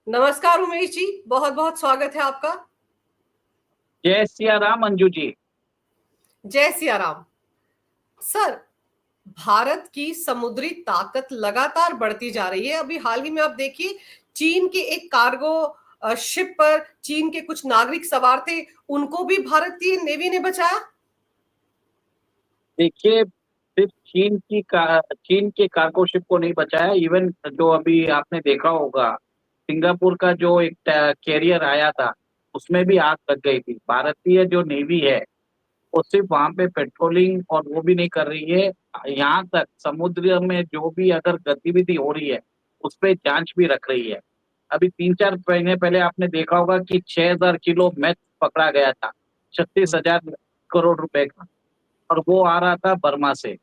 नमस्कार उमेश जी, बहुत बहुत स्वागत है आपका। जय सिया राम अंजू जी। जय सिया राम। सर, भारत की समुद्री ताकत लगातार बढ़ती जा रही है। अभी हाल ही में आप देखिए, चीन के एक कार्गो शिप पर चीन के कुछ नागरिक सवार थे, उनको भी भारतीय नेवी ने बचाया। देखिए, सिर्फ चीन के कार्गो शिप को नहीं बचाया। इवन जो अभी आपने देखा होगा, सिंगापुर का जो एक कैरियर आया था, उसमें भी आग लग गई थी। भारतीय जो नेवी है वो सिर्फ वहां पे पेट्रोलिंग और वो भी नहीं कर रही है, यहाँ तक समुद्र में जो भी अगर गतिविधि हो रही है उस पे जांच भी रख रही है। अभी 3-4 महीने पहले आपने देखा होगा कि 6,000 किलो मैथ पकड़ा गया था, 36,000 करोड़ रुपए का, और वो आ रहा था बर्मा से।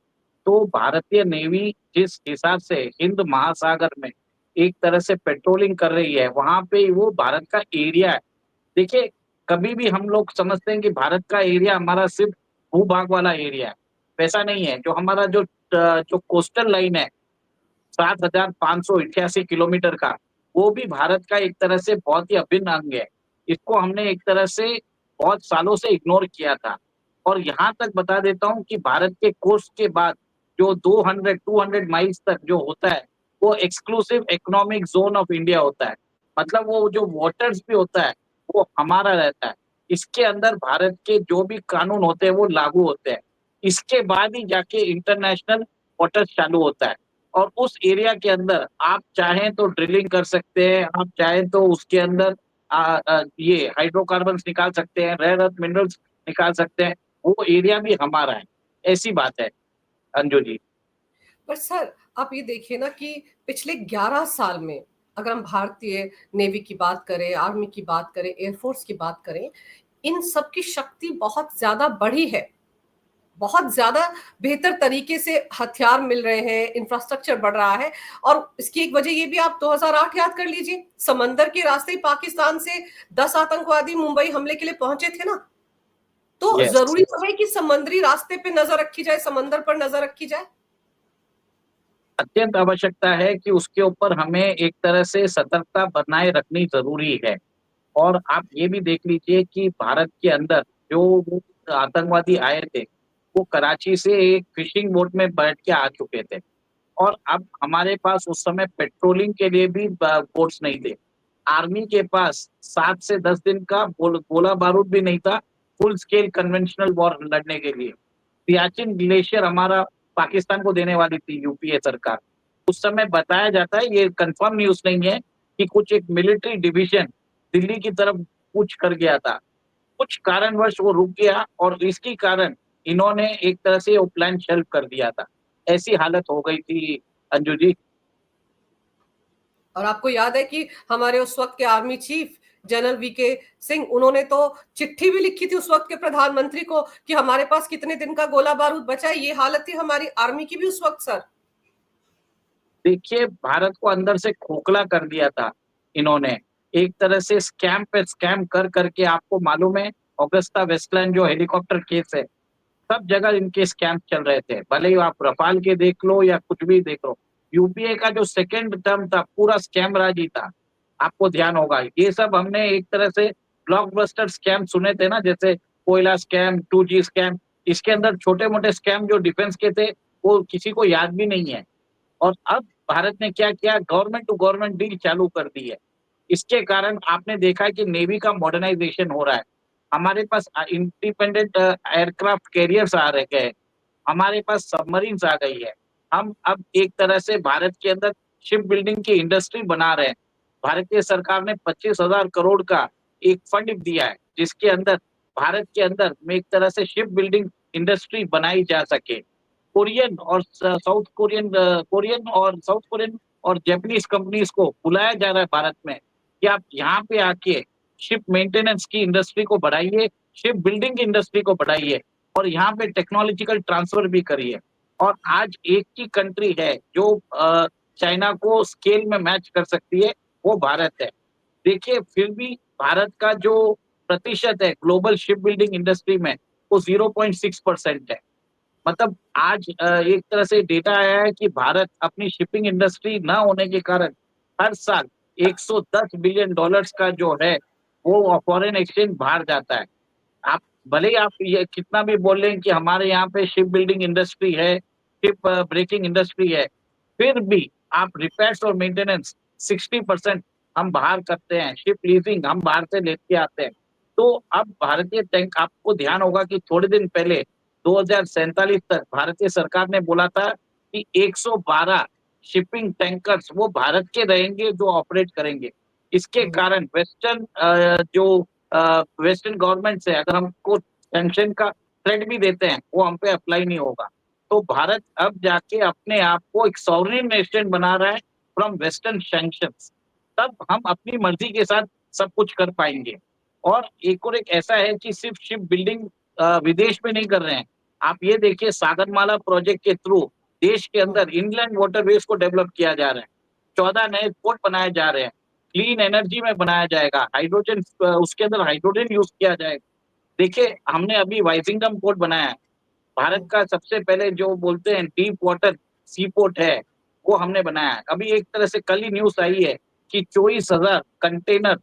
तो भारतीय नेवी जिस हिसाब से हिंद महासागर में एक तरह से पेट्रोलिंग कर रही है, वहां पे वो भारत का एरिया है। देखिए, कभी भी हम लोग समझते हैं कि भारत का एरिया हमारा सिर्फ भूभाग वाला एरिया है। वैसा नहीं है। जो हमारा जो कोस्टल लाइन है, 7,588 किलोमीटर का, वो भी भारत का एक तरह से बहुत ही अभिन्न अंग है। इसको हमने एक तरह से बहुत सालों से इग्नोर किया था। और यहाँ तक बता देता हूँ कि भारत के कोस्ट के बाद जो 200 माइल्स तक जो होता है, वो exclusive economic zone of India होता है। मतलब वो जो वाटर्स भी होता है वो हमारा रहता है। इसके अंदर भारत के जो भी कानून होते हैं वो लागू होते हैं। इसके बाद ही जाके इंटरनेशनल वाटर्स चालू होता है। और उस एरिया के अंदर आप चाहें तो ड्रिलिंग कर सकते हैं, आप चाहें तो उसके अंदर ये हाइड्रोकार्बन्स निकाल सकते हैं, रेयर अर्थ मिनरल्स निकाल सकते हैं। वो एरिया भी हमारा है। ऐसी बात है अंजू जी। पर सर, आप ये देखिए ना कि पिछले 11 साल में अगर हम भारतीय नेवी की बात करें, आर्मी की बात करें, एयरफोर्स की बात करें, इन सब की शक्ति बहुत ज्यादा बढ़ी है। बहुत ज्यादा बेहतर तरीके से हथियार मिल रहे हैं, इंफ्रास्ट्रक्चर बढ़ रहा है। और इसकी एक वजह ये भी, आप 2008 याद कर लीजिए, समंदर के रास्ते ही पाकिस्तान से 10 आतंकवादी मुंबई हमले के लिए पहुंचे थे ना। तो यस, जरूरी तो है कि समुद्री रास्ते पे नजर रखी जाए, समंदर पर नजर रखी जाए। अत्यंत आवश्यकता है कि उसके ऊपर हमें एक तरह से सतर्कता बनाए रखनी जरूरी है। और आप ये भी देख लीजिए कि भारत के अंदर जो वो आतंकवादी आए थे, वो कराची से एक फिशिंग बोट में बैठ के आ चुके थे। और अब हमारे पास उस समय पेट्रोलिंग के लिए भी बोट्स नहीं थे। आर्मी के पास 7 से 10 दिन का गोला बारूद भी नहीं था फुल स्केल कन्वेंशनल वॉर लड़ने के लिए। सियाचिन ग्लेशियर हमारा पाकिस्तान को देने वाली थी यूपीए सरकार। उस समय बताया जाता है, ये कंफर्म न्यूज नहीं है, कि कुछ एक मिलिट्री डिवीजन दिल्ली की तरफ कूच कर गया था। कुछ कारणवश वो रुक गया और इसके कारण इन्होंने एक तरह से वो प्लान शेल्फ कर दिया था। ऐसी हालत हो गई थी अंजू जी। और आपको याद है कि हमारे उस वक्त के army chief general V K Singh, उन्होंने तो चिट्ठी भी लिखी थी उस वक्त के प्रधानमंत्री को कि हमारे पास कितने दिन का गोला बारूद बचा है। ये हालत थी हमारी आर्मी की भी उस वक्त सर। देखिए, भारत को अंदर से खोखला कर दिया था इन्होंने। एक तरह से स्कैम पे स्कैम कर करके, आपको मालूम है ऑगस्टा वेस्टलैंड जो हेलीकॉप्टर केस है, सब जगह इनके स्कैम चल रहे थे। भले ही आप रफाल के देख लो या कुछ भी देख लो, यूपीए का जो सेकेंड टर्म था पूरा स्कैम राजी था। आपको ध्यान होगा, ये सब हमने एक तरह से ब्लॉकबस्टर स्कैम सुने थे ना, जैसे कोयला स्कैम, 2G स्कैम। इसके अंदर छोटे मोटे स्कैम जो डिफेंस के थे वो किसी को याद भी नहीं है। और अब भारत ने क्या किया, गवर्नमेंट टू गवर्नमेंट डील चालू कर दी है। इसके कारण आपने देखा है कि नेवी का मॉडर्नाइजेशन हो रहा है। हमारे पास इंडिपेंडेंट एयरक्राफ्ट कैरियर्स आ रहे गए, हमारे पास सबमरीन्स आ गई है। हम अब एक तरह से भारत के अंदर शिप बिल्डिंग की इंडस्ट्री बना रहे हैं। भारतीय सरकार ने 25,000 करोड़ का एक फंड दिया है, जिसके अंदर भारत के अंदर में एक तरह से शिप बिल्डिंग इंडस्ट्री बनाई जा सके। कोरियन और साउथ कोरियन कोरियन और साउथ कोरियन और जापानीज कंपनीज को बुलाया जा रहा है भारत में कि आप यहाँ पे आके शिप मेंटेनेंस की इंडस्ट्री को बढ़ाइए, शिप बिल्डिंग की इंडस्ट्री को बढ़ाइए, और यहाँ पे टेक्नोलॉजिकल ट्रांसफर भी करिए। और आज एक ही कंट्री है जो चाइना को स्केल में मैच कर सकती है, वो भारत है। देखिए, फिर भी भारत का जो प्रतिशत है ग्लोबल शिप बिल्डिंग इंडस्ट्री में, वो 0.6% है। मतलब आज एक तरह से डेटा आया है कि भारत अपनी शिपिंग इंडस्ट्री ना होने के कारण हर साल $110 बिलियन का जो है वो फॉरेन एक्सचेंज बाहर जाता है। आप भले ही आप ये कितना भी बोल लें कि हमारे यहाँ पे शिप बिल्डिंग इंडस्ट्री है, शिप ब्रेकिंग इंडस्ट्री है, फिर भी आप रिपेयर्स और मेंटेनेंस 60% हम बाहर करते हैं, शिप लीजिंग हम बाहर से लेके आते हैं। तो अब भारतीय टैंक, आपको ध्यान होगा कि थोड़े दिन पहले 2047 तक भारतीय सरकार ने बोला था कि 112 शिपिंग टैंकर्स वो भारत के रहेंगे जो ऑपरेट करेंगे। इसके कारण वेस्टर्न गवर्नमेंट है, अगर हमको सैंक्शन का थ्रेट भी देते हैं वो हम पे अप्लाई नहीं होगा। तो भारत अब जाके अपने आप को एक सॉवरेन नेशन बना रहा है फ्रॉम वेस्टर्न सैंक्शंस। तब हम अपनी मर्जी के साथ सब कुछ कर पाएंगे। और एक ऐसा है कि सिर्फ शिप बिल्डिंग विदेश में नहीं कर रहे हैं। आप ये देखिए, सागरमाला प्रोजेक्ट के थ्रू देश के अंदर इनलैंड वाटरवेज को डेवलप किया जा रहा है। 14 नए पोर्ट बनाए जा रहे हैं, क्लीन एनर्जी में बनाया जाएगा, हाइड्रोजन, उसके अंदर हाइड्रोजन यूज किया जाएगा। देखिए, हमने अभी वाइजिंगम पोर्ट बनाया है, भारत का सबसे पहले जो बोलते हैं डीप वाटर सी पोर्ट है, वो हमने बनाया है। अभी एक तरह से कल ही न्यूज आई है कि 24,000 कंटेनर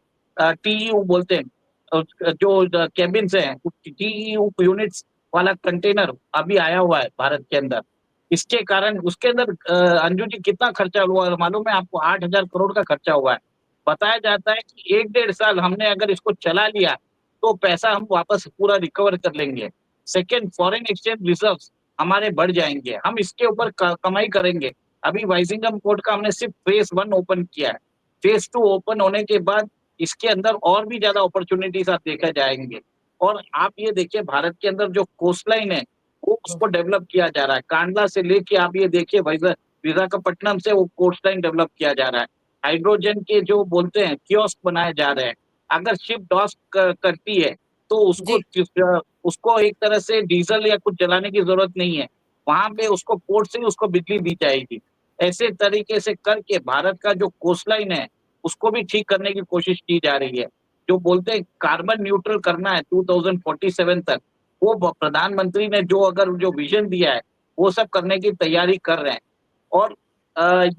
टीईयू बोलते हैं, जो केबिन्स हैं, टीईयू यूनिट्स वाला कंटेनर अभी आया हुआ है भारत के अंदर। इसके कारण उसके अंदर अंजू जी कितना खर्चा हुआ है मालूम है आपको? 8,000 करोड़ का खर्चा हुआ है। बताया जाता है कि 1-1.5 साल हमने अगर इसको चला लिया तो पैसा हम वापस पूरा रिकवर कर लेंगे। सेकेंड, फॉरेन एक्सचेंज रिजर्व्स हमारे बढ़ जाएंगे, हम इसके ऊपर कमाई करेंगे। अभी वाइजिंगम पोर्ट का हमने सिर्फ फेज 1 ओपन किया है। फेज 2 ओपन होने के बाद इसके अंदर और भी ज्यादा अपॉर्चुनिटीज आप देखा जाएंगे। और आप ये देखिए, भारत के अंदर जो कोस्ट लाइन है वो उसको डेवलप किया जा रहा है। कांडला से लेके आप ये देखिए विशाखापट्टनम से वो कोस्ट लाइन डेवलप किया जा रहा है। हाइड्रोजन के जो बोलते हैं कियोस्क बनाए जा रहे हैं। अगर शिप डॉक करती है तो उसको जी। उसको एक तरह से डीजल या कुछ जलाने की जरूरत नहीं है, वहां पे उसको पोर्ट से ही उसको बिजली दी जाएगी। ऐसे तरीके से करके भारत का जो कोस्ट लाइन है उसको भी ठीक करने की कोशिश की जा रही है। जो बोलते हैं कार्बन न्यूट्रल करना है 2047 तक, वो प्रधानमंत्री ने जो अगर जो विजन दिया है वो सब करने की तैयारी कर रहे हैं। और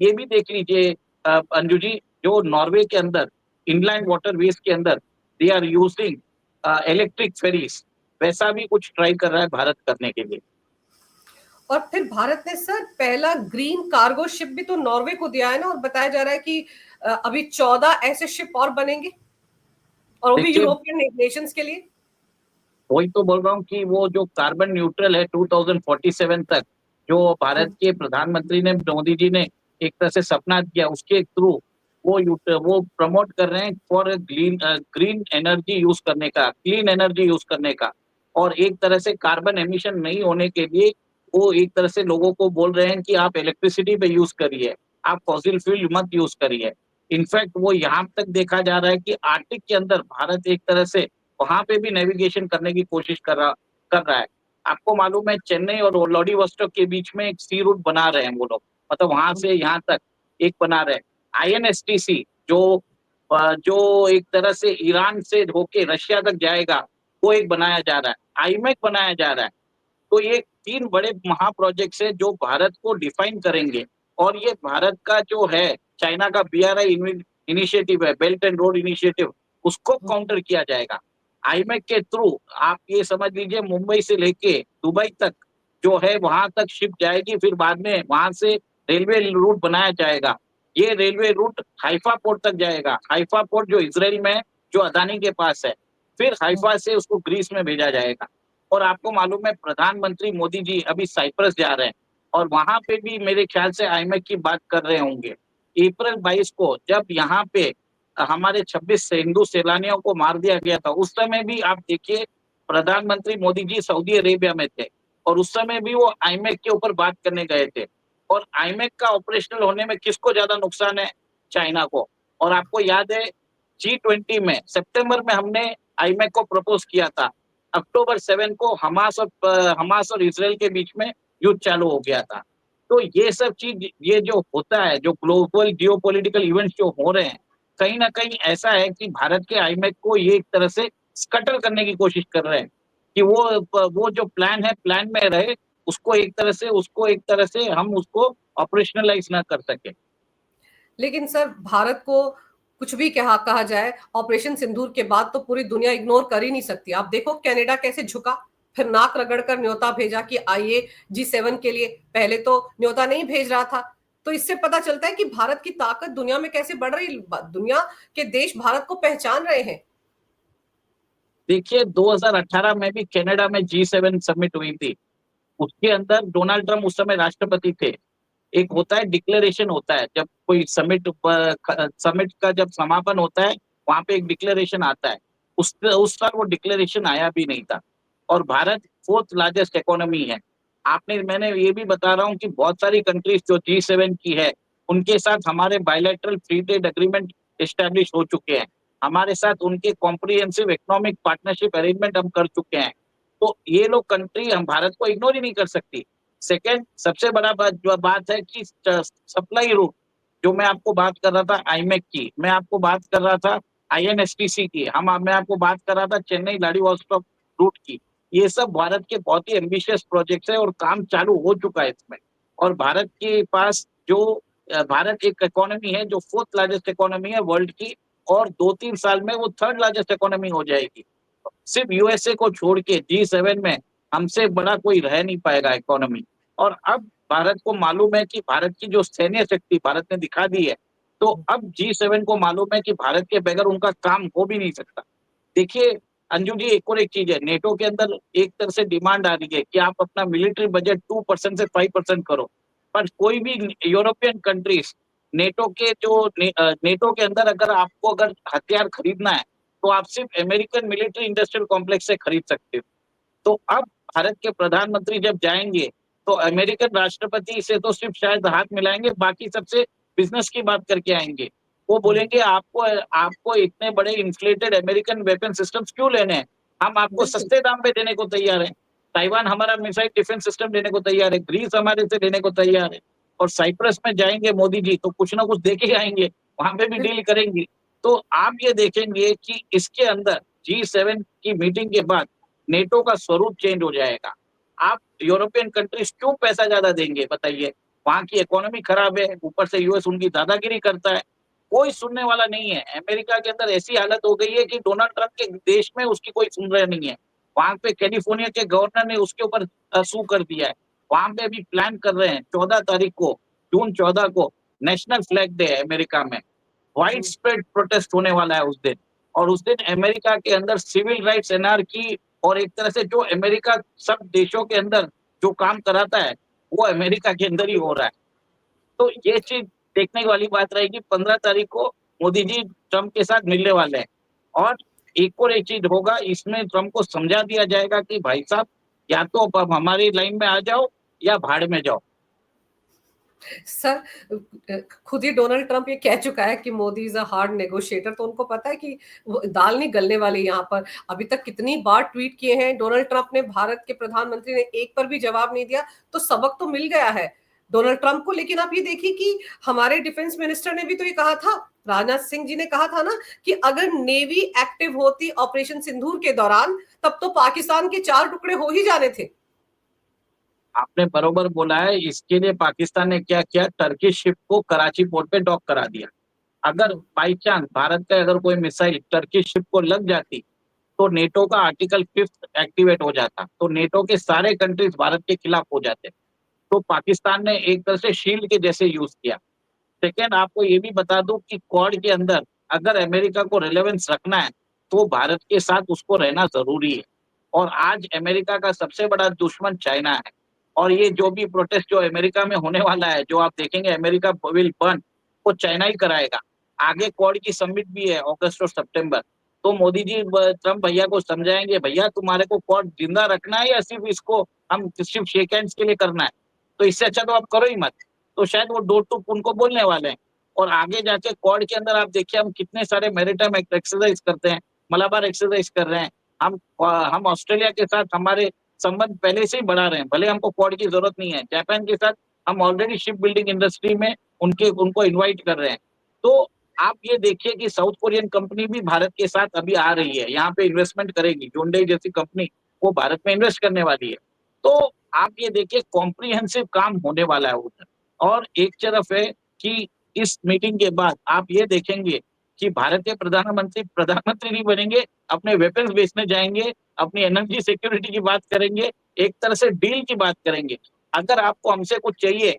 ये भी देख लीजिए अंजू जी, जो नॉर्वे के अंदर इनलैंड वाटरवेज के अंदर they are using electric ferries, वैसा भी कुछ ट्राई कर रहा है भारत करने के लिए। और फिर भारत ने सर पहला ग्रीन कार्गो शिप भी तो नॉर्वे को दिया है ना, और बताया जा रहा है कि अभी 14 ऐसे शिप और बनेंगे, और वो भी देखिए, यूरोपियन नेशंस के लिए। वही तो बोल रहा हूँ कि वो जो कार्बन न्यूट्रल है 2047 तक, जो भारत के प्रधानमंत्री ने, मोदी जी ने एक तरह से सपना दिया, उसके थ्रू वो प्रमोट कर रहे हैं फॉर ग्रीन एनर्जी यूज करने का, क्लीन एनर्जी यूज करने का। और एक तरह से कार्बन एमिशन नहीं होने के लिए वो एक तरह से लोगों को बोल रहे हैं कि आप इलेक्ट्रिसिटी पे यूज करिए, आप फॉसिल फ्यूल मत यूज करिए। इनफैक्ट वो यहाँ तक देखा जा रहा है कि आर्टिक के अंदर भारत एक तरह से वहां पे भी नेविगेशन करने की कोशिश कर रहा है। आपको मालूम है, चेन्नई और व्लादिवोस्टोक के बीच में एक सी रूट बना रहे हैं वो लोग, मतलब वहां से यहाँ तक एक बना रहे हैं। INSTC जो एक तरह से ईरान से होके रशिया तक जाएगा, वो एक बनाया जा रहा है। आईमेक बनाया जा रहा है। तो ये 3 बड़े महा प्रोजेक्ट्स है जो भारत को डिफाइन करेंगे। और ये भारत का जो है, चाइना का BRI इनिशिएटिव है, बेल्ट एंड रोड इनिशिएटिव, उसको काउंटर किया जाएगा। आईमेक के थ्रू आप ये समझ लीजिए, मुंबई से लेके दुबई तक जो है वहां तक शिप जाएगी, फिर बाद में वहां से रेलवे रूट बनाया जाएगा। ये रेलवे रूट हाइफा पोर्ट तक जाएगा। हाइफा पोर्ट जो इसराइल में है, जो अदानी के पास है। फिर हाइफा से उसको ग्रीस में भेजा जाएगा। और आपको मालूम है, प्रधानमंत्री मोदी जी अभी साइप्रस जा रहे हैं, और वहां पे भी मेरे ख्याल से आईमेक की बात कर रहे होंगे। अप्रैल 22 को जब यहाँ पे हमारे 26 हिंदू सैलानियों को मार दिया गया था, उस समय भी आप देखिए प्रधानमंत्री मोदी जी सऊदी अरेबिया में थे, और उस समय भी वो आईमेक के ऊपर बात करने गए थे। और आईमेक का ऑपरेशनल होने में किसको ज्यादा नुकसान है? चाइना को। और आपको याद है, G20 में सितंबर में हमने आईमेक को प्रपोज किया था। अक्टूबर 7 को हमास और इसराइल के बीच में युद्ध चालू हो गया था। तो ये सब चीज, ये जो होता है, जो ग्लोबल जियोपॉलिटिकल इवेंट्स जो हो रहे हैं, कहीं ना कहीं ऐसा है कि भारत के आईमेक को ये एक तरह से स्कटर करने की कोशिश कर रहे हैं कि वो जो प्लान है प्लान में रहे, उसको एक तरह से हम उसको ऑपरेशनलाइज ना कर सके। लेकिन सर भारत को कुछ भी कहा कहा जाए, ऑपरेशन सिंदूर के बाद तो पूरी दुनिया इग्नोर कर ही नहीं सकती। आप देखो कनाडा कैसे झुका, फिर नाक रगड़कर न्योता भेजा कि आइए G7 के लिए। पहले तो न्योता नहीं भेज रहा था। तो इससे पता चलता है कि भारत की ताकत दुनिया में कैसे बढ़ रही, दुनिया के देश भारत को पहचान रहे हैं। देखिए 2018 में भी कनाडा में G7 समिट हुई थी। उसके अंदर डोनाल्ड ट्रम्प उस समय राष्ट्रपति थे। एक होता है डिक्लेरेशन होता है, जब कोई समिट का जब समापन होता है, वहां पे एक डिक्लेरेशन आता है। उस साल वो डिक्लेरेशन आया भी नहीं था। और भारत फोर्थ लार्जेस्ट इकोनॉमी है। आपने मैंने ये भी बता रहा हूँ कि बहुत सारी कंट्रीज जो G7 की है, उनके साथ हमारे bilateral free trade agreement establish हो चुके हैं। हमारे साथ उनके कॉम्प्रिहेंसिव इकोनॉमिक पार्टनरशिप अरेंजमेंट हम कर चुके हैं। तो ये लोग कंट्री हम भारत को इग्नोर ही नहीं कर सकती। सेकेंड सबसे बड़ा बात है कि सप्लाई रूट, जो मैं आपको बात कर रहा था आईमेक की, मैं आपको बात कर रहा था INSTC की, मैं आपको बात कर रहा था चेन्नई व्लादिवोस्टॉक रूट की। ये सब भारत के बहुत ही एम्बिशियस प्रोजेक्ट्स है और काम चालू हो चुका है इसमें। और भारत के पास जो भारत एक इकोनॉमी है जो फोर्थ लार्जेस्ट इकोनॉमी है वर्ल्ड की, और 2-3 साल में वो थर्ड लार्जेस्ट इकोनॉमी हो जाएगी। सिर्फ USA को छोड़ के G7 में हमसे बड़ा कोई रह नहीं पाएगा इकोनॉमी। और अब भारत को मालूम है कि भारत की जो सैन्य शक्ति भारत ने दिखा दी है, तो अब G7 को मालूम है कि भारत के बगैर उनका काम हो भी नहीं सकता। देखिए अंजू जी, एक और एक चीज है, नेटो के अंदर एक तरह से डिमांड आ रही है कि आप अपना मिलिट्री बजट 2% से 5% करो। पर कोई भी यूरोपियन कंट्रीज नेटो के अंदर अगर हथियार खरीदना है, तो आप सिर्फ अमेरिकन मिलिट्री इंडस्ट्रियल कॉम्प्लेक्स से खरीद सकते हो। तो अब भारत के प्रधानमंत्री जब जाएंगे, तो अमेरिकन राष्ट्रपति से तो सिर्फ शायद हाथ मिलाएंगे, बाकी सबसे बिजनेस की बात करके आएंगे। वो बोलेंगे आपको आपको इतने बड़े इन्फ्लेटेड अमेरिकन वेपन सिस्टम्स क्यों लेने हैं, हम आपको बिल्कुल। सस्ते दाम पे देने को तैयार हैं। ताइवान हमारा मिसाइल डिफेंस सिस्टम देने को तैयार है, ग्रीस हमारे से लेने को तैयार है। और साइप्रस में जाएंगे मोदी जी तो कुछ ना कुछ देके ही आएंगे, वहां पे भी डील करेंगे। तो आप ये देखेंगे कि इसके अंदर G7 की मीटिंग के बाद नेटो का स्वरूप चेंज हो जाएगा। आप यूरोपियन कंट्रीज क्यों पैसा ज्यादा देंगे बताइए? वहां की इकोनॉमी खराब है, ऊपर से US उनकी दादागिरी करता है, कोई सुनने वाला नहीं है। अमेरिका के अंदर ऐसी हालत हो गई है कि डोनाल्ड ट्रंप के देश में उसकी कोई सुन रहा नहीं है। वहां पे कैलिफोर्निया के गवर्नर ने उसके ऊपर सू कर दिया है। वहां पे अभी प्लान कर रहे हैं 14 तारीख को, जून 14 को नेशनल फ्लैग डे है अमेरिका में। वाइड स्प्रेड प्रोटेस्ट होने वाला है उस दिन। और उस दिन अमेरिका के अंदर सिविल राइट्स एनार्की, और एक तरह से जो अमेरिका सब देशों के अंदर जो काम कराता है, वो अमेरिका के अंदर ही हो रहा है। तो ये चीज देखने वाली बात रहेगी। 15 तारीख को मोदी जी ट्रंप के साथ मिलने वाले हैं। और एक चीज होगा, इसमें ट्रंप को समझा दिया जाएगा कि भाई साहब, या तो अब हमारी लाइन में आ जाओ या भाड़ में जाओ। सर, खुद ही डोनाल्ड ट्रंप ये कह चुका है कि Modi is a hard negotiator. तो उनको पता है कि वो दाल नहीं गलने वाली यहाँ पर। अभी तक कितनी बार ट्वीट किए हैं डोनाल्ड ट्रंप ने, भारत के प्रधानमंत्री ने एक पर भी जवाब नहीं दिया। तो सबक तो मिल गया है डोनाल्ड ट्रंप को। लेकिन आप ये देखिए कि हमारे डिफेंस मिनिस्टर ने भी तो ये कहा था, राजनाथ सिंह जी ने कहा था ना, कि अगर नेवी एक्टिव होती ऑपरेशन सिंदूर के दौरान, तब तो पाकिस्तान के 4 टुकड़े हो ही जाने थे। आपने बरोबर बोला है। इसके लिए पाकिस्तान ने क्या किया, टर्किश शिप को कराची पोर्ट पे डॉक करा दिया। अगर बाई चांस भारत का अगर कोई मिसाइल टर्किश शिप को लग जाती, तो नेटो का आर्टिकल 5 एक्टिवेट हो जाता, तो नेटो के सारे कंट्रीज भारत के खिलाफ हो जाते। तो पाकिस्तान ने एक तरह से शील्ड के जैसे यूज किया। सेकेंड, आपको ये भी बता दूं कि क्वाड के अंदर अगर अमेरिका को रिलेवेंस रखना है, तो भारत के साथ उसको रहना जरूरी है। और आज अमेरिका का सबसे बड़ा दुश्मन चाइना है। और ये जो भी प्रोटेस्ट जो अमेरिका में होने वाला है, जो आप देखेंगे अमेरिका विल बर्न, वो चाइना ही कराएगा। आगे क्वाड की समिट भी है अगस्त और सितंबर। तो मोदी जी ट्रम्प भैया को समझाएंगे, भैया तुम्हारे को क्वाड जिंदा रखना है या सिर्फ इसको हम सिर्फ शेक हैंड्स के लिए करना है? तो इससे अच्छा तो आप करो ही मत। तो शायद वो डोर टू उनको बोलने वाले हैं। और आगे जाके क्वाड के अंदर आप देखिए, हम कितने सारे मैरीटाइम एक्सरसाइज करते हैं, मलाबार एक्सरसाइज कर रहे हैं। हम ऑस्ट्रेलिया के साथ हमारे संबंध पहले से ही बढ़ा रहे हैं, भले हमको क्वाड की जरूरत नहीं है। जापान के साथ हम ऑलरेडी शिप बिल्डिंग इंडस्ट्री में उनको इन्वाइट कर रहे हैं। तो आप ये देखिए कि साउथ कोरियन कंपनी भी भारत के साथ अभी आ रही है, यहाँ पे इन्वेस्टमेंट करेगी। जोंडई जैसी कंपनी वो भारत में इन्वेस्ट करने वाली है। तो आप ये देखिए कॉम्प्रिहेंसिव काम होने वाला है उधर। और एक तरफ है कि इस मीटिंग के बाद आप ये देखेंगे कि भारतीय प्रधानमंत्री नहीं बनेंगे, अपने वेपन्स बेचने जाएंगे, अपनी एनर्जी सिक्योरिटी की बात करेंगे, एक तरह से डील की बात करेंगे। अगर आपको हमसे कुछ चाहिए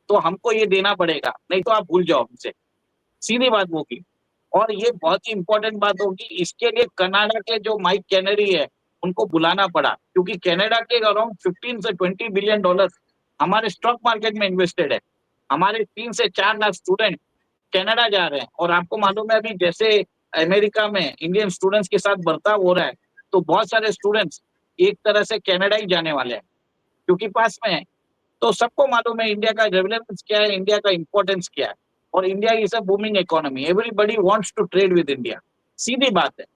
तो हमको ये देना पड़ेगा, नहीं तो आप भूल जाओ हमसे। सीधी बात होगी। और ये बहुत ही इंपॉर्टेंट बात होगी, इसके लिए कनाडा के जो माइक केनेडी है उनको बुलाना पड़ा, क्योंकि कनाडा के अराउंड 15 से 20 बिलियन डॉलर हमारे स्टॉक मार्केट में इन्वेस्टेड है। हमारे 3 से 4 लाख स्टूडेंट कनाडा जा रहे हैं। और आपको मालूम है अभी जैसे अमेरिका में इंडियन स्टूडेंट्स के साथ बर्ताव हो रहा है, तो बहुत सारे स्टूडेंट्स एक तरह से कनाडा ही जाने वाले हैं, क्योंकि पास में है। तो सबको मालूम है इंडिया का रेलेवेंस क्या है, इंडिया का इंपॉर्टेंस क्या है। और India is a booming economy, everybody wants to trade with India. सीधी बात है।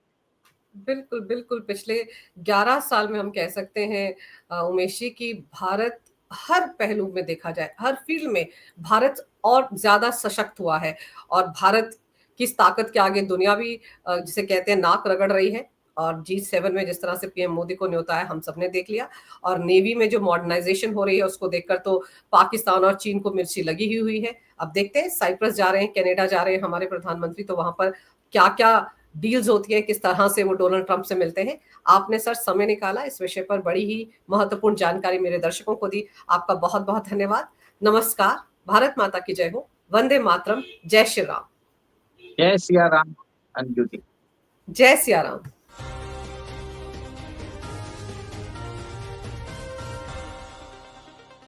बिल्कुल, बिल्कुल। पिछले 11 साल में हम कह सकते हैं उमेश जी कि भारत हर पहलू में देखा जाए, हर फील्ड में भारत और ज़्यादा सशक्त हुआ है और भारत की इस ताकत के आगे दुनिया भी जिसे कहते हैं नाक रगड़ रही है। और G7 में जिस तरह से पीएम मोदी को न्योता है हम सबने देख लिया और नेवी में जो मॉडर्नाइजेशन हो रही है उसको देखकर तो पाकिस्तान और चीन को मिर्ची लगी ही हुई है। अब देखते हैं साइप्रस जा रहे हैं, कनाडा जा रहे हैं हमारे प्रधानमंत्री, तो वहां पर क्या-क्या डील्स होती है, किस तरह से वो डोनाल्ड ट्रंप से मिलते हैं। आपने सर समय निकाला इस विषय पर, बड़ी ही महत्वपूर्ण जानकारी मेरे दर्शकों को दी। आपका बहुत-बहुत धन्यवाद। नमस्कार, भारत माता की जय हो, वंदे मातरम, जय श्री राम। जय सिया राम। अंजू जी। जय सिया राम।